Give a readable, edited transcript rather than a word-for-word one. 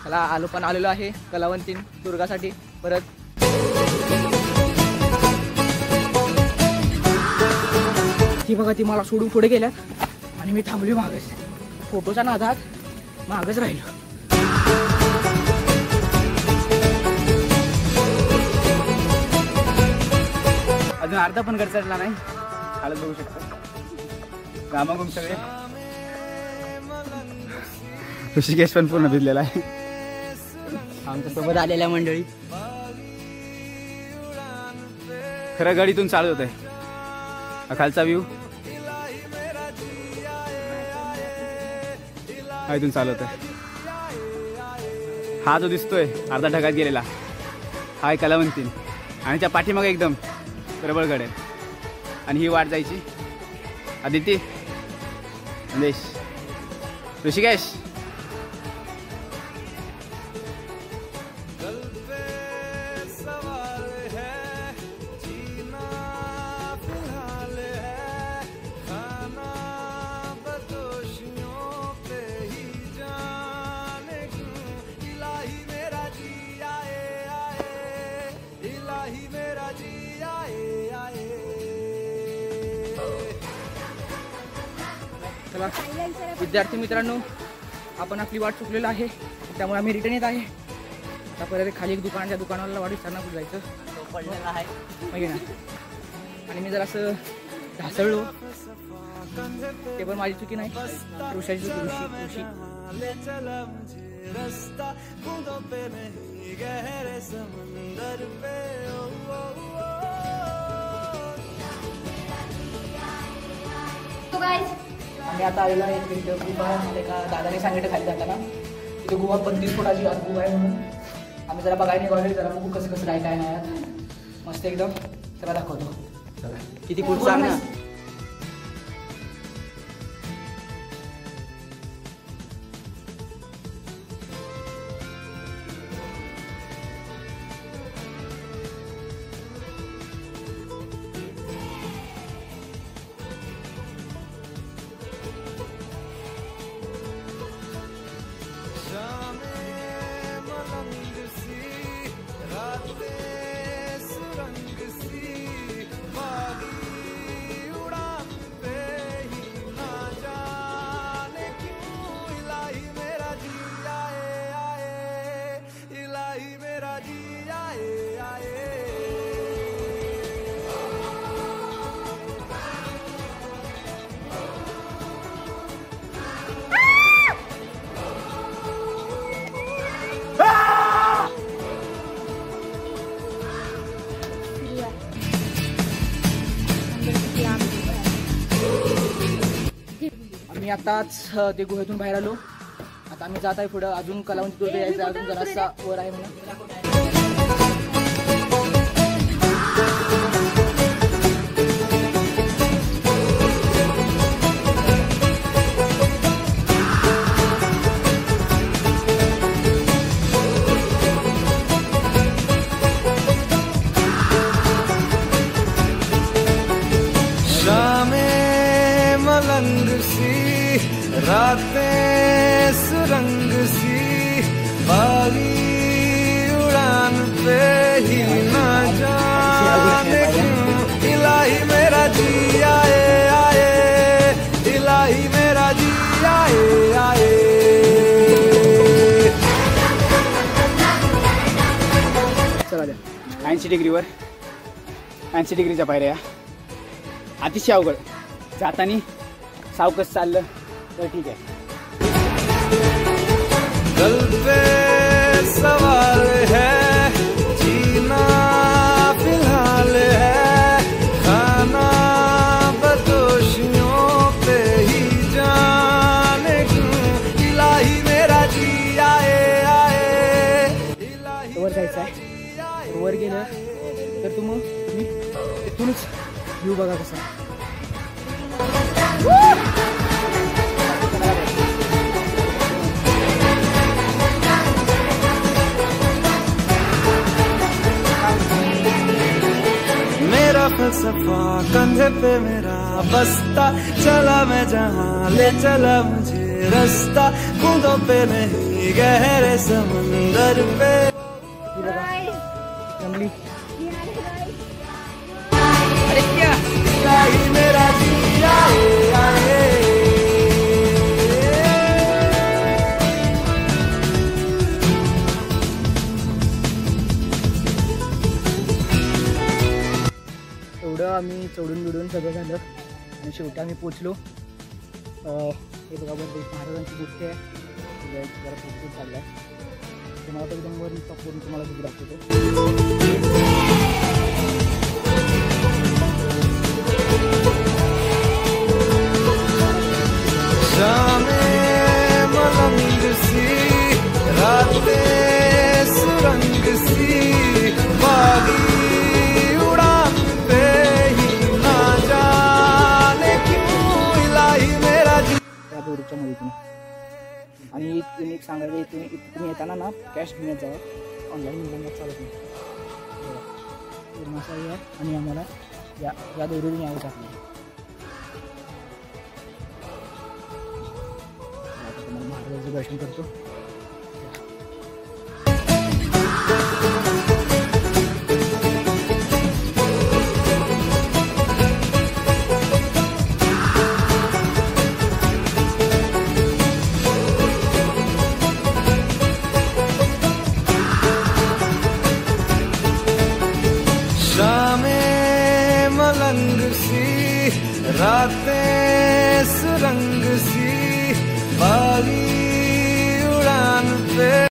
मला आलेलो आहे कलावंतीन दुर्गासाठी परत. ती बघा ती मला सोडून पुढे गेल्यात आणि मी थांबली मागच. फोटोच्या नादात मागच राहिलो. अजून अर्धा पण घर चढला नाही. हालत बघू शकता घामाघूम सगळे. ऋषिकेश पण पूर्ण भिजलेला आहे. आमच्या सोबत आलेल्या मंडळी. खरं गडीतून चालत होते. खालचा व्ह्यू इथून चालत आहे. हा जो दिसतोय अर्धा ढगात गेलेला हा आहे कलावंतीन आणि त्या पाठीमागे एकदम प्रबळगड आहे. आणि ही वाट जायची आदिती, संदेश, ऋषिकेश. चला विद्यार्थी मित्रांनो, आपण आपली वाट चुकलेलं आहे त्यामुळे आम्ही रिटर्न येत आहे. आता परत खाली एक दुकान, त्या दुकानाला वाट विचारणार कुठं जायचं पडलेलं आहे माहिती ना. आणि मी जरा असं ढासळलो ते पण माझी चुकी नाही, ऋषाची चुकी. ऋषी आम्ही आता आलेलो आहे इथं गुहा. एका दादाने सांगितलं खाली जाताना तिथे गुहा 32 फुटाची गुहा आहे म्हणून आम्ही जरा बघायला निघालो. जरा बघू कसं कसं काय काय नाही मस्त एकदम. त्याला दाखवतो किती पुढचा ना. आम्ही आताच ते गुहेतून बाहेर आलो. आता आम्ही जात आहे पुढं. अजून कलावंती दुर्ग यायचं, अजून जरासा वर आहे म्हणून. रातें सुरंग सी बागी उड़ान पे ही ना जाने क्यों इलाही मेरा जी आए आए, इलाही मेरा जी आए आए. चला द्या 80 डिग्रीवर 80 डिग्रीच्या पायऱ्या. अतिशय अवघड. जातानी सावकाश चाललं तर ठीक आहे. दिल पे सवाल है, जीना फिलहाल है, खाना बदोशियों पे ही जाने क्यों इलाही मेरा जी आए आए. वर जायचं आहे. वर गेलं तर तुम्ही इथूनच व्ह्यू बघा कसा. मेरा फलसफा कंधे पे मेरा बस्ता, चला मैं जहाँ ले चला मुझे रास्ता बूंदों पे नहीं गहरे समंदर पे। ही बघा जमली। अरे क्या इलाही मेरा जिया आए। एवढं आम्ही चढून बिडून सगळं झालं आणि शेवटी आम्ही पोचलो। हे बघा बरं महाराजांची मूर्ती आहे, जरा फोटो चालला आहे तुम्हाला तर एकदम वर पूर्ण तुम्हाला खूप दाखवतो। शामें मलंग सी रातें सुरंग सी बागी उड़ान पे ही ना जाने क्यों इलाही मेरा जी। त्या दोरीच्या मध्ये आणि तुम्ही एक सांगायचं तुम्ही येताना ना कॅश घेऊन जावा, ऑनलाईन मुलांना चालत नाही। पूर्ण असं आहे आणि आम्हाला या दोरीने यावं टाकलं। तुम्हाला महाराजांचं दर्शन करतो। शामें मलंग सी रातें सुरंग सी बागी